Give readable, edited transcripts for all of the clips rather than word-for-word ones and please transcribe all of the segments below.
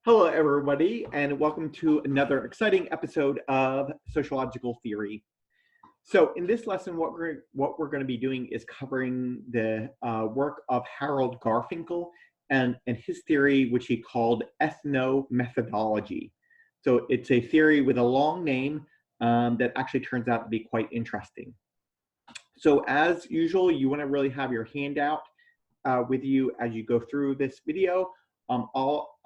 Hello, everybody, and welcome to another exciting episode of Sociological Theory. So, in this lesson, what we're going to be doing is covering the work of Harold Garfinkel and his theory, which he called ethnomethodology. So, it's a theory with a long name that actually turns out to be quite interesting. So, as usual, you want to really have your handout with you as you go through this video.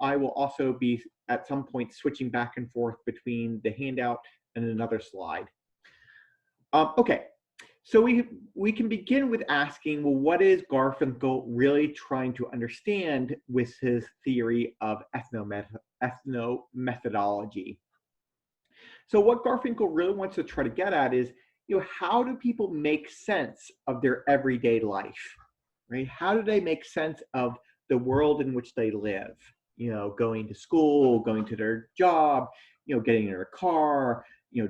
I will also be at some point switching back and forth between the handout and another slide. Okay, so we can begin with asking, well, what is Garfinkel really trying to understand with his theory of ethnomethodology? So what Garfinkel really wants to try to get at is, how do people make sense of their everyday life, right? How do they make sense of the world in which they live? Going to school, going to their job, getting in their car,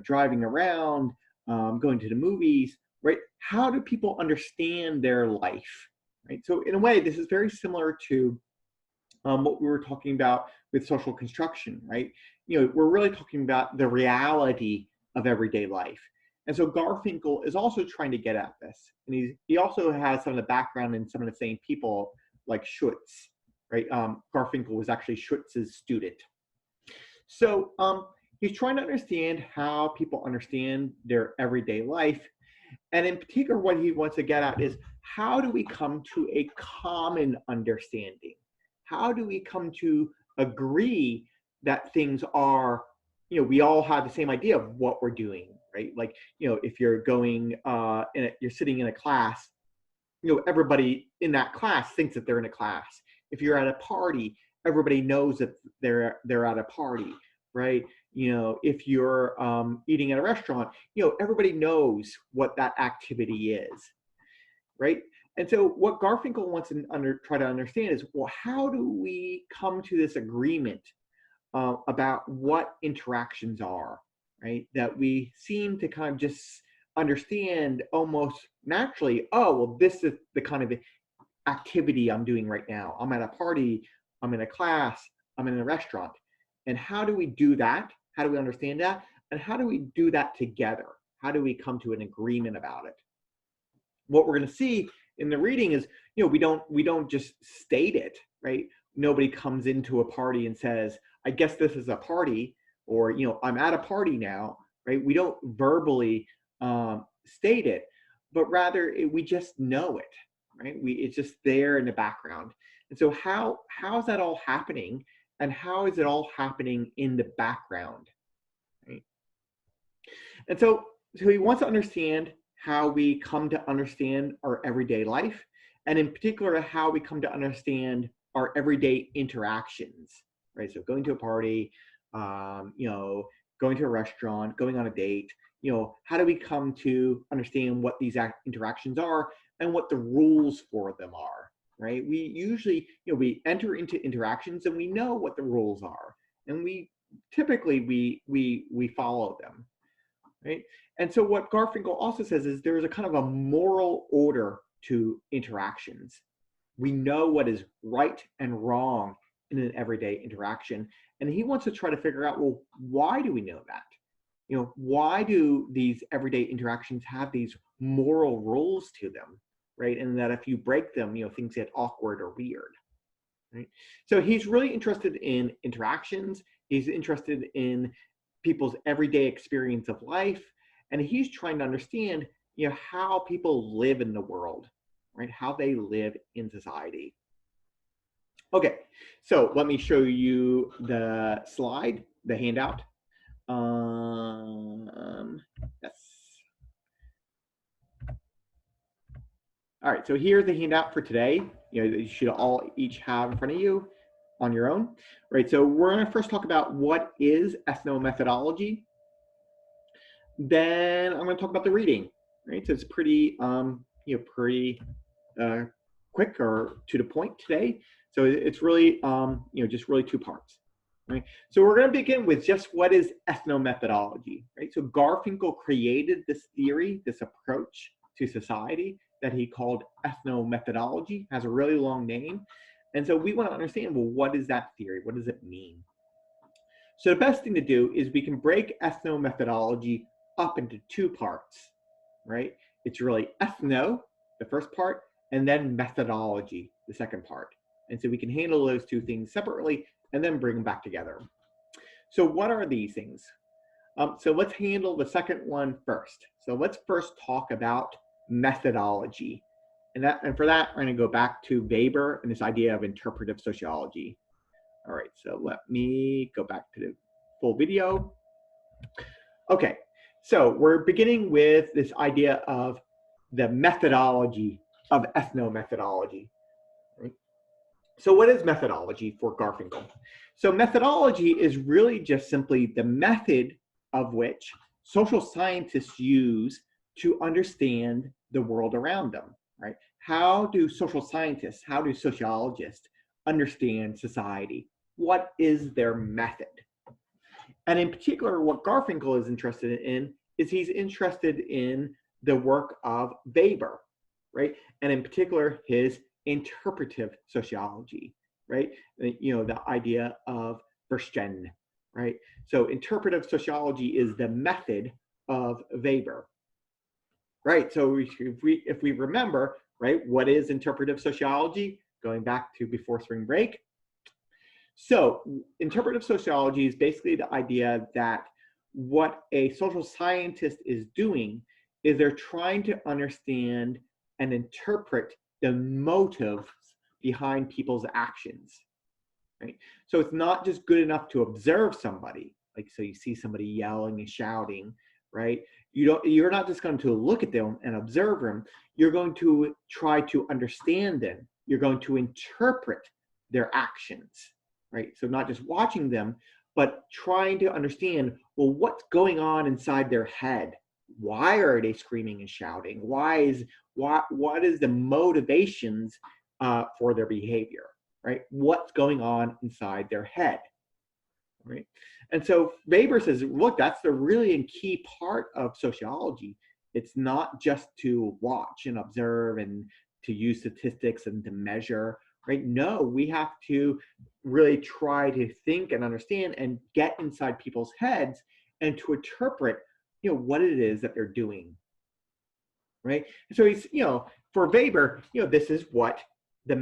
driving around, going to the movies, right? How do people understand their life, right? So in a way, this is very similar to what we were talking about with social construction, right? We're really talking about the reality of everyday life. And so Garfinkel is also trying to get at this. And he also has some of the background in some of the same people like Schutz, right? Garfinkel was actually Schutz's student. So he's trying to understand how people understand their everyday life. And in particular, what he wants to get at is, how do we come to a common understanding? How do we come to agree that things are, we all have the same idea of what we're doing, right? Like, if you're going, you're sitting in a class, everybody in that class thinks that they're in a class. If you're at a party, everybody knows that they're at a party, right? If you're eating at a restaurant, everybody knows what that activity is, right? And so what Garfinkel wants to try to understand is, well, how do we come to this agreement about what interactions are, right? That we seem to kind of just understand almost naturally, oh, well, this is the kind of activity I'm doing right now. I'm at a party, I'm in a class, I'm in a restaurant. And how do we do that? How do we understand that? And how do we do that together? How do we come to an agreement about it? What we're going to see in the reading is, we don't just state it, right? Nobody comes into a party and says, I guess this is a party, or, I'm at a party now, right? We don't verbally state it, but rather we just know it, right? It's just there in the background. And so how is that all happening? And how is it all happening in the background, right? And so he wants to understand how we come to understand our everyday life, and in particular, how we come to understand our everyday interactions, right? So going to a party, going to a restaurant, going on a date, how do we come to understand what these interactions are and what the rules for them are, right? We usually, we enter into interactions and we know what the rules are, and we typically we follow them, right? And so what Garfinkel also says is there is a kind of a moral order to interactions. We know what is right and wrong in an everyday interaction. And he wants to try to figure out, well, why do we know that? Why do these everyday interactions have these moral rules to them, right? And that if you break them, things get awkward or weird, right? So he's really interested in interactions. He's interested in people's everyday experience of life. And he's trying to understand, how people live in the world, right? How they live in society. Okay, so let me show you the slide, the handout. Yes. All right, so here's the handout for today. You should all each have in front of you on your own, right? So we're going to first talk about what is ethnomethodology. Then I'm going to talk about the reading, right? So it's pretty, pretty quick or to the point today. So it's really, just really two parts, right? So we're going to begin with just what is ethnomethodology, right? So Garfinkel created this theory, this approach to society that he called ethnomethodology, has a really long name. And so we want to understand, well, what is that theory? What does it mean? So the best thing to do is we can break ethnomethodology up into two parts, right? It's really ethno, the first part, and then methodology, the second part. And so we can handle those two things separately and then bring them back together. So what are these things? So let's handle the second one first. So let's first talk about methodology. And for that, we're going to go back to Weber and this idea of interpretive sociology. All right, so let me go back to the full video. Okay, so we're beginning with this idea of the methodology of ethnomethodology. Right? So what is methodology for Garfinkel? So methodology is really just simply the method of which social scientists use to understand the world around them, right? How do social scientists, how do sociologists understand society? What is their method? And in particular, what Garfinkel is interested in is he's interested in the work of Weber, right? And in particular, his interpretive sociology, right? You know, the idea of Verstehen, right? So interpretive sociology is the method of Weber, right? So if we remember, right, what is interpretive sociology? Going back to before spring break. So interpretive sociology is basically the idea that what a social scientist is doing is they're trying to understand and interpret the motives behind people's actions, right? So it's not just good enough to observe somebody, like so you see somebody yelling and shouting, right? You're not just going to look at them and observe them. You're going to try to understand them. You're going to interpret their actions, right? So not just watching them, but trying to understand, well, what's going on inside their head? Why are they screaming and shouting? What is the motivations for their behavior, right? What's going on inside their head, right? And so Weber says, look, that's the really key part of sociology. It's not just to watch and observe and to use statistics and to measure, right? No, we have to really try to think and understand and get inside people's heads and to interpret, you know, what it is that they're doing, right? And so he's, you know, for Weber, you know, this is what the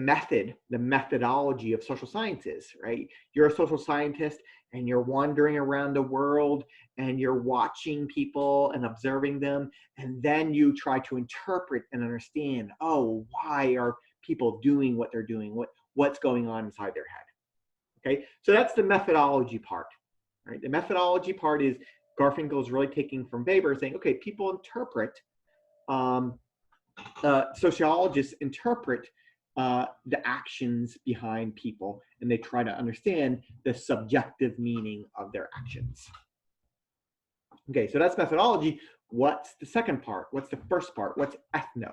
methodology of social science is, right? You're a social scientist and you're wandering around the world and you're watching people and observing them, and then you try to interpret and understand, oh, why are people doing what they're doing? What's going on inside their head? Okay, so that's the methodology part, right? The methodology part is Garfinkel is really taking from Weber, saying, okay, people interpret, sociologists interpret the actions behind people, and they try to understand the subjective meaning of their actions. Okay, so that's methodology. What's the second part? What's the first part? What's ethno?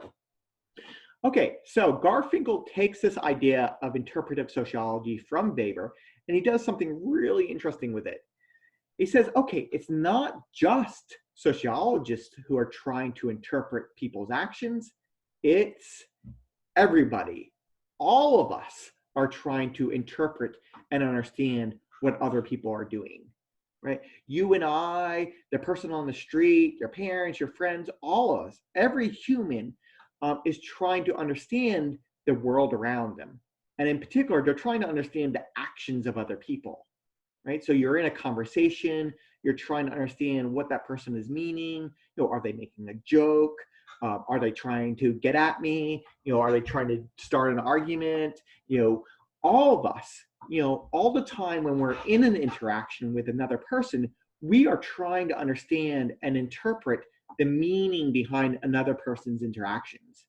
Okay, so Garfinkel takes this idea of interpretive sociology from Weber, and he does something really interesting with it. He says, okay, it's not just sociologists who are trying to interpret people's actions, it's everybody. All of us are trying to interpret and understand what other people are doing, right? You and I, the person on the street, your parents, your friends, all of us, every human is trying to understand the world around them. And in particular, they're trying to understand the actions of other people, right? So you're in a conversation, you're trying to understand what that person is meaning. You know, are they making a joke? Are they trying to get at me? You know, are they trying to start an argument? You know, all of us, you know, all the time when we're in an interaction with another person, we are trying to understand and interpret the meaning behind another person's interactions.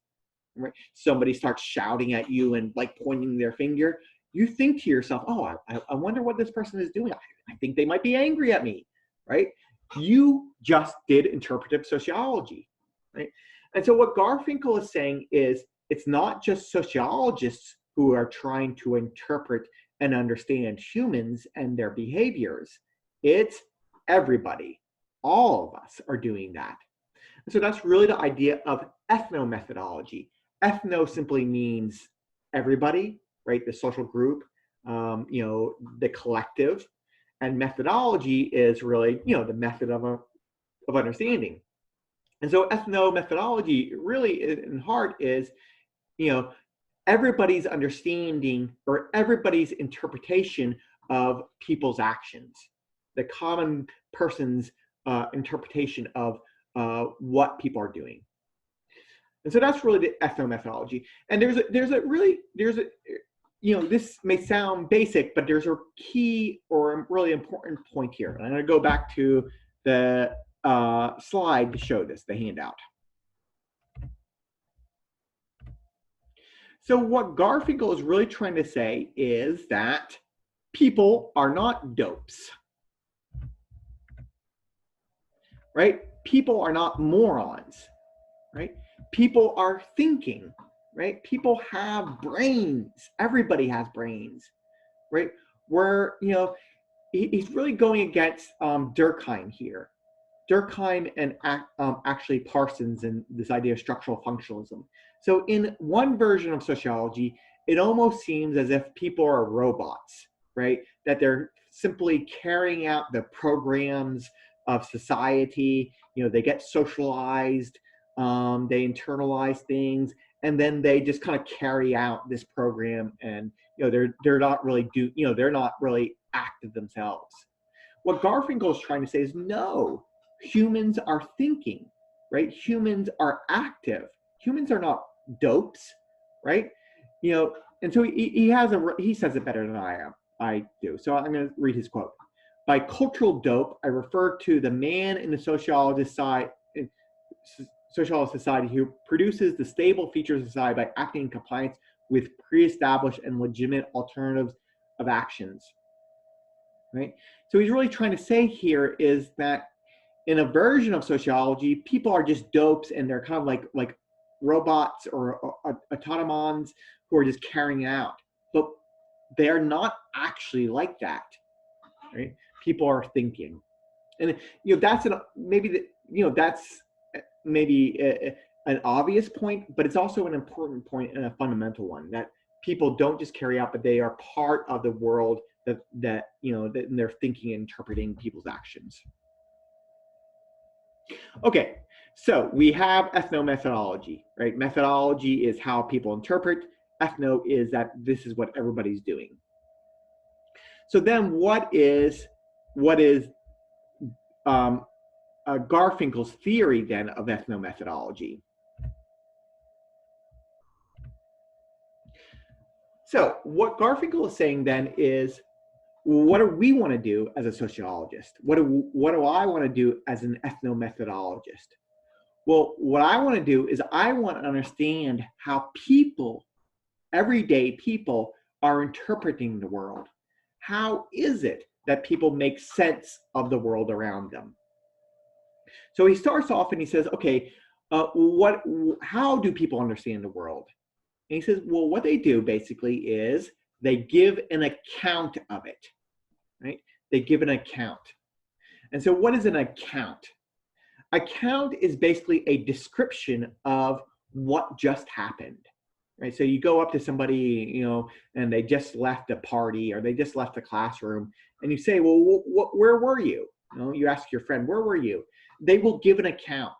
Right? Somebody starts shouting at you and like pointing their finger. You think to yourself, oh, I wonder what this person is doing. I think they might be angry at me, right? You just did interpretive sociology, right? And so what Garfinkel is saying is it's not just sociologists who are trying to interpret and understand humans and their behaviors. It's everybody. All of us are doing that. And so that's really the idea of ethnomethodology. Ethno simply means everybody, right? The social group, you know, the collective. And methodology is really, the method of understanding. And so ethnomethodology really in heart is, everybody's understanding or everybody's interpretation of people's actions, the common person's interpretation of what people are doing. And so that's really the ethnomethodology. And there's a this may sound basic, but there's a key or really important point here. And I'm going to go back to the slide to show this, the handout. So what Garfinkel is really trying to say is that people are not dopes, right? People are not morons, right? People are thinking, right? People have brains. Everybody has brains, right? He's really going against Durkheim here. Durkheim and actually Parsons and this idea of structural functionalism. So in one version of sociology, it almost seems as if people are robots, right? That they're simply carrying out the programs of society. They get socialized, they internalize things, and then they just kind of carry out this program. And they're not really they're not really active themselves. What Garfinkel is trying to say is no. Humans are thinking, right? Humans are active. Humans are not dopes, right? And so he says it better than I do. So I'm going to read his quote. By cultural dope, I refer to the man in the socialist society who produces the stable features of society by acting in compliance with pre-established and legitimate alternatives of actions, right? So he's really trying to say here is that in a version of sociology, people are just dopes and they're kind of like robots or automatons who are just carrying out. But they're not actually like that, right? People are thinking. And that's maybe an obvious point, but it's also an important point and a fundamental one, that people don't just carry out, but they are part of the world that they're thinking and interpreting people's actions. Okay, so we have ethnomethodology, right? Methodology is how people interpret. Ethno is that this is what everybody's doing. So then what is Garfinkel's theory then of ethnomethodology? So what Garfinkel is saying then is, what do we want to do as a sociologist? What do I want to do as an ethnomethodologist? Well, what I want to do is I want to understand how people, everyday people, are interpreting the world. How is it that people make sense of the world around them? So he starts off and he says, okay, how do people understand the world? And he says, well, what they do basically is they give an account of it, right? They give an account. And so what is an account? Account is basically a description of what just happened, right? So you go up to somebody, and they just left a party or they just left the classroom, and you say, well, where were you? You ask your friend, where were you? They will give an account.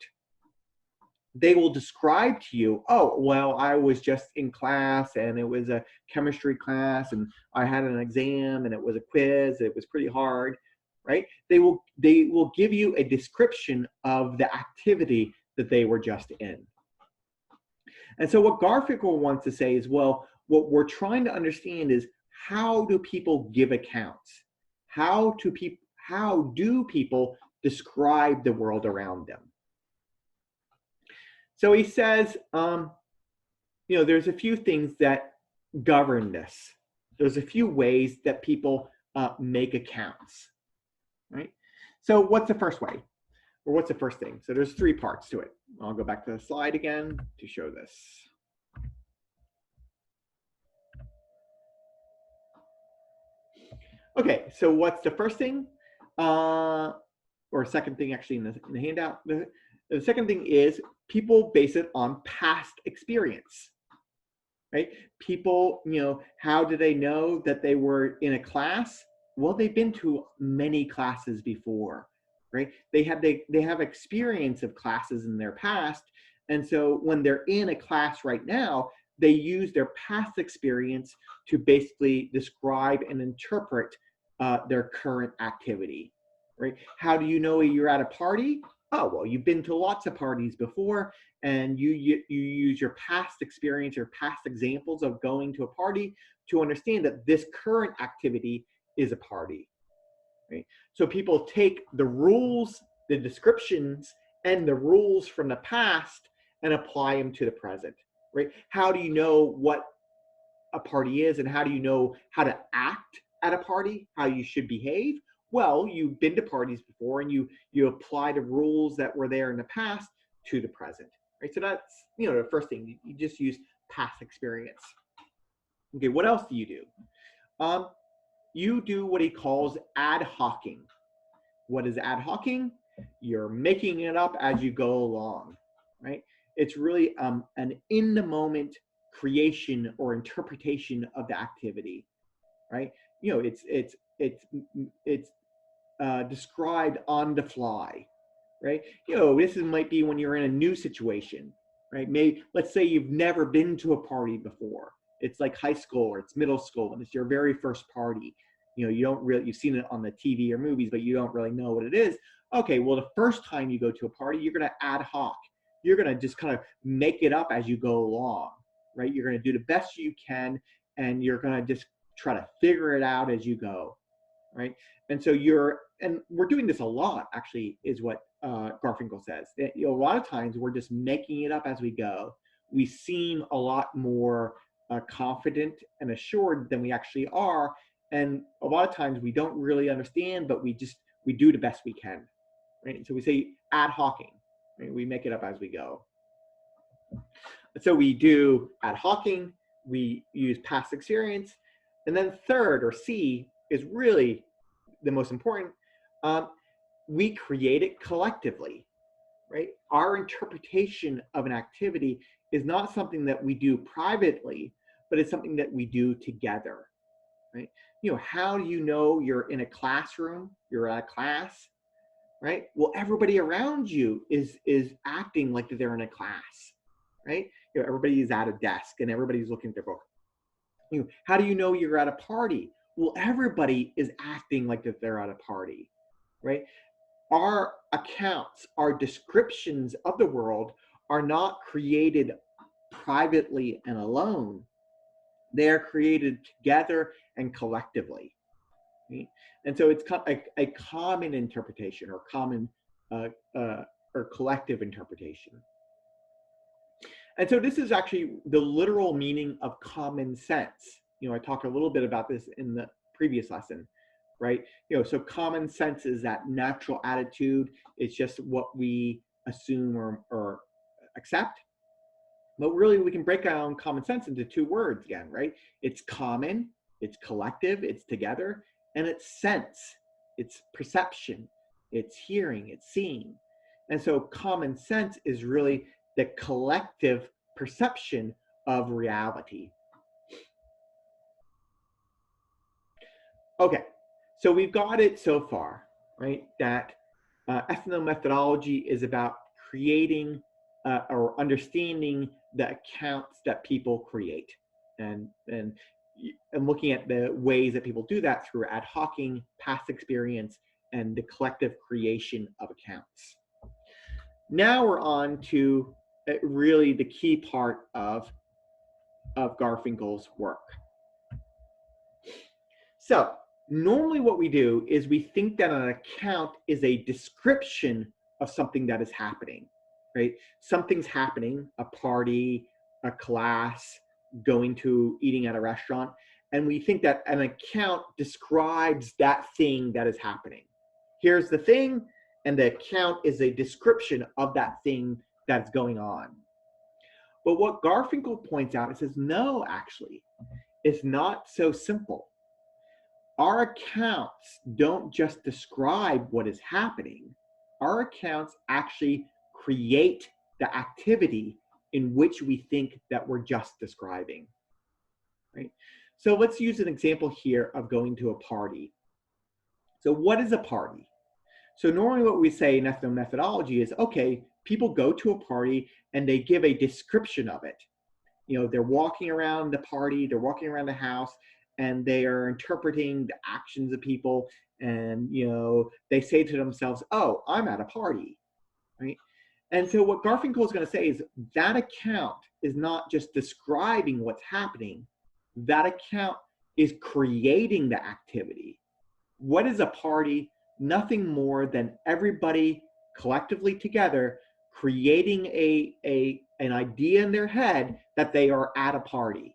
They will describe to you, oh, well, I was just in class and it was a chemistry class and I had an exam and it was a quiz. It was pretty hard, right? They will give you a description of the activity that they were just in. And so what Garfinkel wants to say is, well, what we're trying to understand is, how do people give accounts? How do people describe the world around them? So he says, there's a few things that govern this. There's a few ways that people make accounts, right? So what's the first way? Or what's the first thing? So there's three parts to it. I'll go back to the slide again to show this. Okay, so what's the first thing? Or second thing actually in the handout. The second thing is people base it on past experience, right? People, how do they know that they were in a class? Well, they've been to many classes before, right? They have experience of classes in their past, and so when they're in a class right now, they use their past experience to basically describe and interpret their current activity, right? How do you know you're at a party? Oh, well, you've been to lots of parties before, and you use your past experience, your past examples of going to a party to understand that this current activity is a party, right? So people take the rules, the descriptions, and the rules from the past and apply them to the present, right? How do you know what a party is, and how do you know how to act at a party, how you should behave? Well, you've been to parties before, and you apply the rules that were there in the past to the present, right? So that's, the first thing. You just use past experience. Okay, what else do you do? You do what he calls ad hocing. What is ad hocing? You're making it up as you go along, right? It's really an in-the-moment creation or interpretation of the activity, right? It's described on the fly, right? This might be when you're in a new situation, right? Maybe, let's say you've never been to a party before. It's like high school or it's middle school, and it's your very first party. You don't really, you've seen it on the TV or movies, but you don't really know what it is. Okay, well, the first time you go to a party, you're going to ad hoc. You're going to just kind of make it up as you go along, right? You're going to do the best you can, and you're going to just try to figure it out as you go, right? And so and we're doing this a lot, actually, is what Garfinkel says. A lot of times we're just making it up as we go. We seem a lot more confident and assured than we actually are. And a lot of times we don't really understand, but we do the best we can, right? So we say ad hocing, right? We make it up as we go. So we do ad hocing, we use past experience, and then third, or C, is really the most important. We create it collectively, right? Our interpretation of an activity is not something that we do privately, but it's something that we do together, right? How do you know you're in a classroom, you're at a class, right? Well, everybody around you is acting like they're in a class, right? Everybody is at a desk and everybody's looking at their book. How do you know you're at a party? Well, everybody is acting like that they're at a party, right? Our accounts, our descriptions of the world are not created privately and alone. They are created together and collectively, right? And so it's a common interpretation, or common or collective interpretation. And so this is actually the literal meaning of common sense. I talked a little bit about this in the previous lesson, right? So common sense is that natural attitude. It's just what we assume or accept. But really, we can break down common sense into two words again, right? It's common, it's collective, it's together, and it's sense, it's perception, it's hearing, it's seeing. And so common sense is really the collective perception of reality. Okay, so we've got it so far, right? That ethnomethodology is about creating or understanding the accounts that people create, and looking at the ways that people do that through ad hocing, past experience, and the collective creation of accounts. Now we're on to really the key part of Garfinkel's work. So normally what we do is we think that an account is a description of something that is happening, right? Something's happening, a party, a class, eating at a restaurant, and we think that an account describes that thing that is happening. Here's the thing, and the account is a description of that thing that's going on. But what Garfinkel points out, it says, no, actually, it's not so simple. Our accounts don't just describe what is happening. Our accounts actually create the activity in which we think that we're just describing, right? So let's use an example here of going to a party. So what is a party? So normally what we say in ethnomethodology is, okay, people go to a party and they give a description of it. You know, they're walking around the party, they're walking around the house, and they are interpreting the actions of people. And, you know, they say to themselves, oh, I'm at a party, right? And so what Garfinkel is going to say is that account is not just describing what's happening, that account is creating the activity. What is a party? Nothing more than everybody collectively together creating an idea in their head that they are at a party.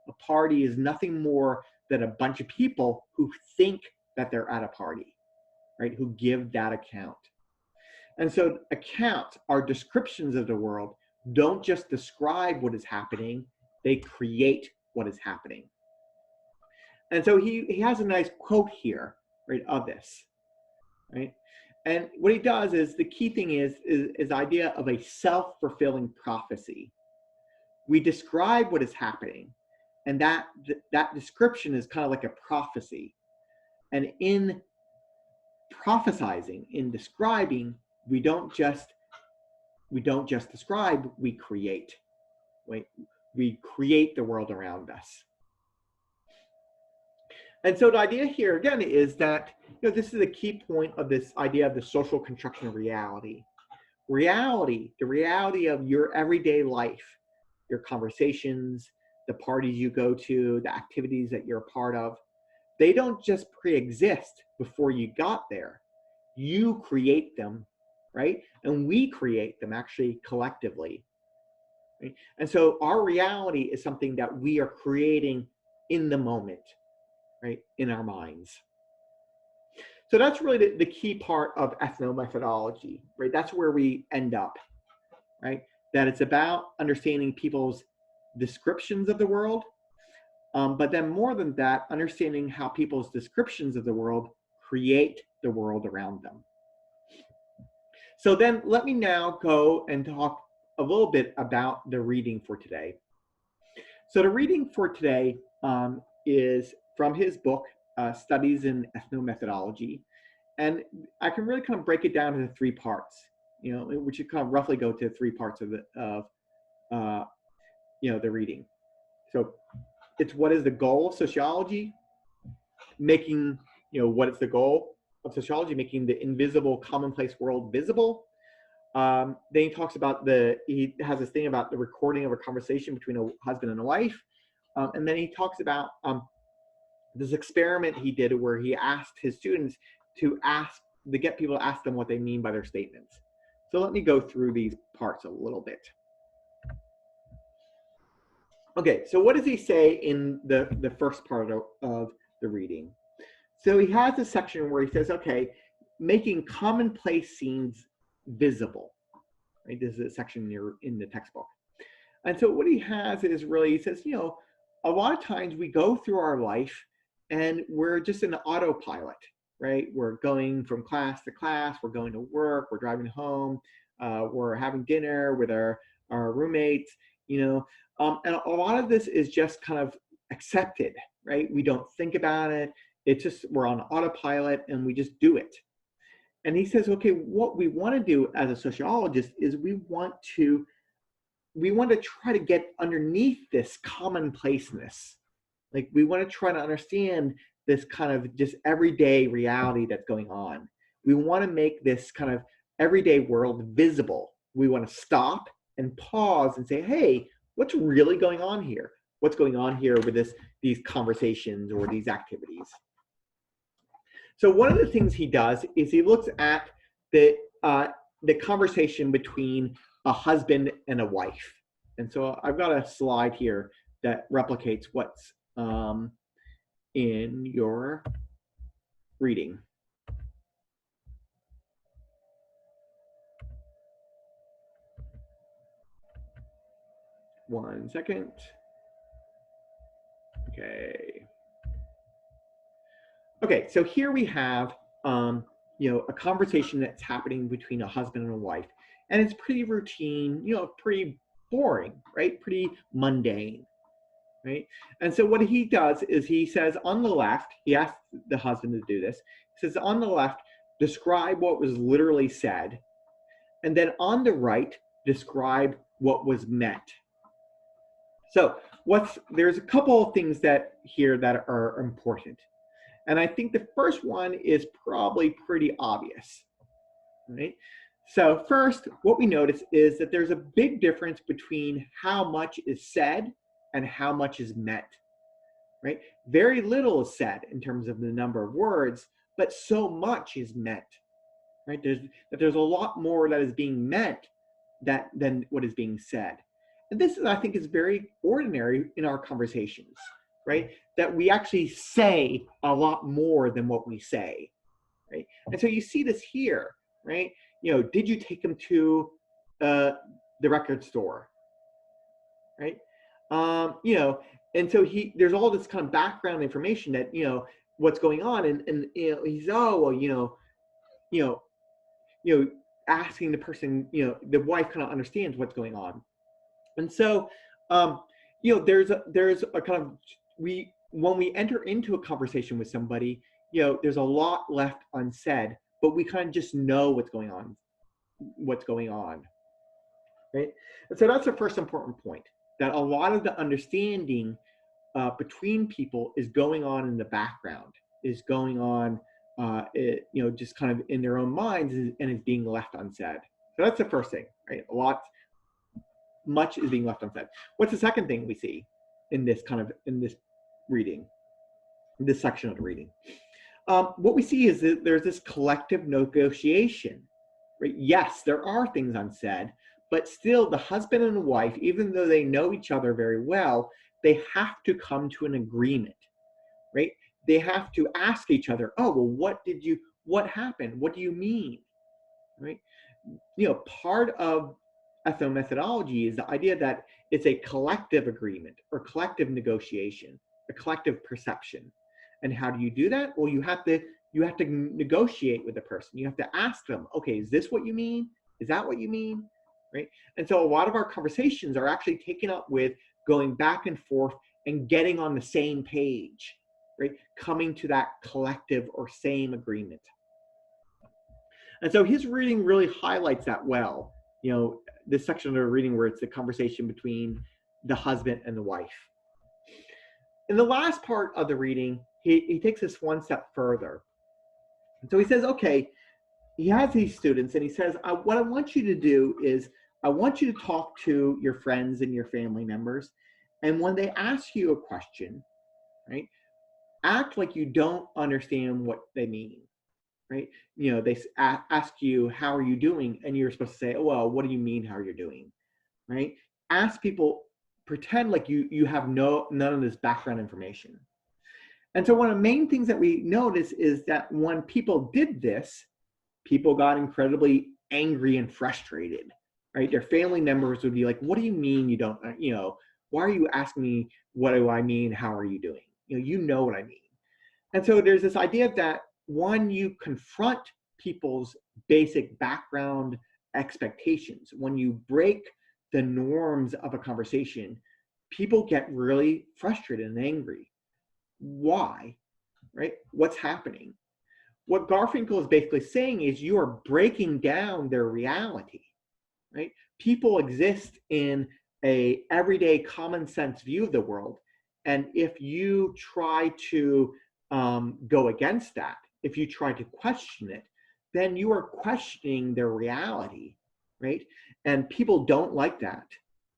A party is nothing more than a bunch of people who think that they're at a party, right? Who give that account. And so accounts are descriptions of the world, don't just describe what is happening, they create what is happening. And so he has a nice quote here, right, of this, right? And what he does is, the key thing is the idea of a self-fulfilling prophecy. We describe what is happening, and that description is kind of like a prophecy. And in prophesizing, in describing, we don't just describe, we create, right? We create the world around us. And so the idea here again is that, you know, this is a key point of this idea of the social construction of reality. Reality, the reality of your everyday life, your conversations, the parties you go to, the activities that you're a part of, they don't just pre-exist before you got there. You create them, right? And we create them actually collectively. Right? And so our reality is something that we are creating in the moment, right, in our minds. So that's really the key part of ethnomethodology, right? That's where we end up, right? That it's about understanding people's descriptions of the world, but then more than that, understanding how people's descriptions of the world create the world around them. So then let me now go and talk a little bit about the reading for today. So the reading for today is from his book, Studies in Ethnomethodology. And I can really kind of break it down into three parts, you know, which should kind of roughly go to three parts of you know, the reading. So it's what is the goal of sociology, making, you know, what is the goal of sociology, making the invisible commonplace world visible. Then he talks about he has this thing about the recording of a conversation between a husband and a wife. And then he talks about this experiment he did where he asked his students to get people to ask them what they mean by their statements. So let me go through these parts a little bit. Okay, so what does he say in the first part of the reading? So he has a section where he says, okay, making commonplace scenes visible. Right? This is a section in the textbook. And so what he has is really, he says, you know, a lot of times we go through our life and we're just in autopilot, right? We're going from class to class, we're going to work, we're driving home, we're having dinner with our roommates, you know, and a lot of this is just kind of accepted, right? We don't think about it. It's just, we're on autopilot and we just do it. And he says, okay, what we want to do as a sociologist is we want to try to get underneath this commonplaceness. Like, we want to try to understand this kind of just everyday reality that's going on. We want to make this kind of everyday world visible. We want to stop and pause and say, hey, what's really going on here? What's going on here with these conversations or these activities? So one of the things he does is he looks at the conversation between a husband and a wife. And so I've got a slide here that replicates what's in your reading. One second. Okay. Okay, so here we have you know, a conversation that's happening between a husband and a wife. And it's pretty routine, you know, pretty boring, right? Pretty mundane. right? And so what he does is he says on the left, he asks the husband to do this. He says on the left, describe what was literally said. And then on the right, describe what was meant. So there's a couple of things that here that are important. And I think the first one is probably pretty obvious, right? So first, what we notice is that there's a big difference between how much is said and how much is meant, right? Very little is said in terms of the number of words, but so much is meant, right? There's a lot more that is being meant than what is being said. And this, I think, is very ordinary in our conversations, right? That we actually say a lot more than what we say, right? And so you see this here, right? Did you take him to the record store, right? And so there's all this kind of background information that, what's going on. And he's, oh, well, asking the person, the wife kind of understands what's going on. And so, there's a kind of, when we enter into a conversation with somebody, there's a lot left unsaid, but we kind of just know what's going on, right? And so that's the first important point, that a lot of the understanding between people is going on in the background, is going on, just kind of in their own minds, and is being left unsaid. So that's the first thing, right? Much is being left unsaid. What's the second thing we see in this reading, in this section of the reading? What we see is that there's this collective negotiation, right? Yes, there are things unsaid, but still the husband and the wife, even though they know each other very well, they have to come to an agreement, right? They have to ask each other, oh, well, what happened? What do you mean, right? Part of ethnomethodology is the idea that it's a collective agreement or collective negotiation, a collective perception. And how do you do that? Well, you have to negotiate with the person. You have to ask them, okay, is this what you mean? Is that what you mean? Right? And so a lot of our conversations are actually taken up with going back and forth and getting on the same page, right? Coming to that collective or same agreement. And so his reading really highlights that well. This section of the reading where it's the conversation between the husband and the wife. In the last part of the reading, he takes this one step further. And so he says, okay, he has these students and he says, what I want you to do is I want you to talk to your friends and your family members. And when they ask you a question, right, act like you don't understand what they mean, right? They ask you, how are you doing? And you're supposed to say, oh, well, what do you mean, how you're doing, right? Ask people, pretend like you have none of this background information. And so one of the main things that we notice is that when people did this, people got incredibly angry and frustrated, right? Their family members would be like, what do you mean you don't, why are you asking me, what do I mean, how are you doing? You know what I mean. And so there's this idea that when you confront people's basic background expectations, when you break the norms of a conversation, people get really frustrated and angry. Why? Right? What's happening? What Garfinkel is basically saying is you are breaking down their reality, right? People exist in a everyday common sense view of the world. And if you try to go against that, if you try to question it, then you are questioning their reality, right? And people don't like that,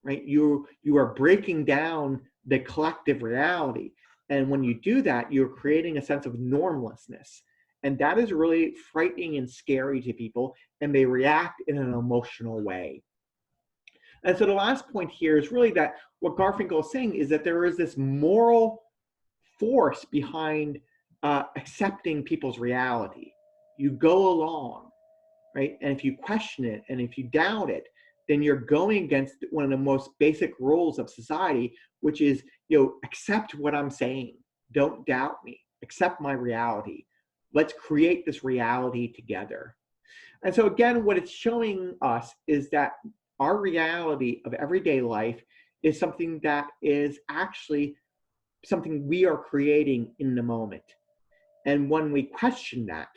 right? You are breaking down the collective reality. And when you do that, you're creating a sense of normlessness. And that is really frightening and scary to people, and they react in an emotional way. And so the last point here is really that what Garfinkel is saying is that there is this moral force behind accepting people's reality. You go along, right? And if you question it and if you doubt it, then you're going against one of the most basic rules of society, which is, accept what I'm saying. Don't doubt me. Accept my reality. Let's create this reality together. And so again, what it's showing us is that our reality of everyday life is something that is actually something we are creating in the moment. And when we question that,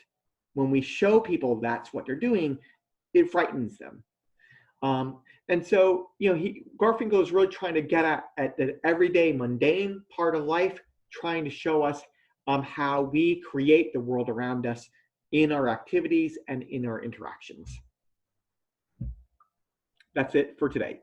when we show people that's what they're doing, it frightens them. And so, Garfinkel is really trying to get at the everyday mundane part of life, trying to show us how we create the world around us in our activities and in our interactions. That's it for today.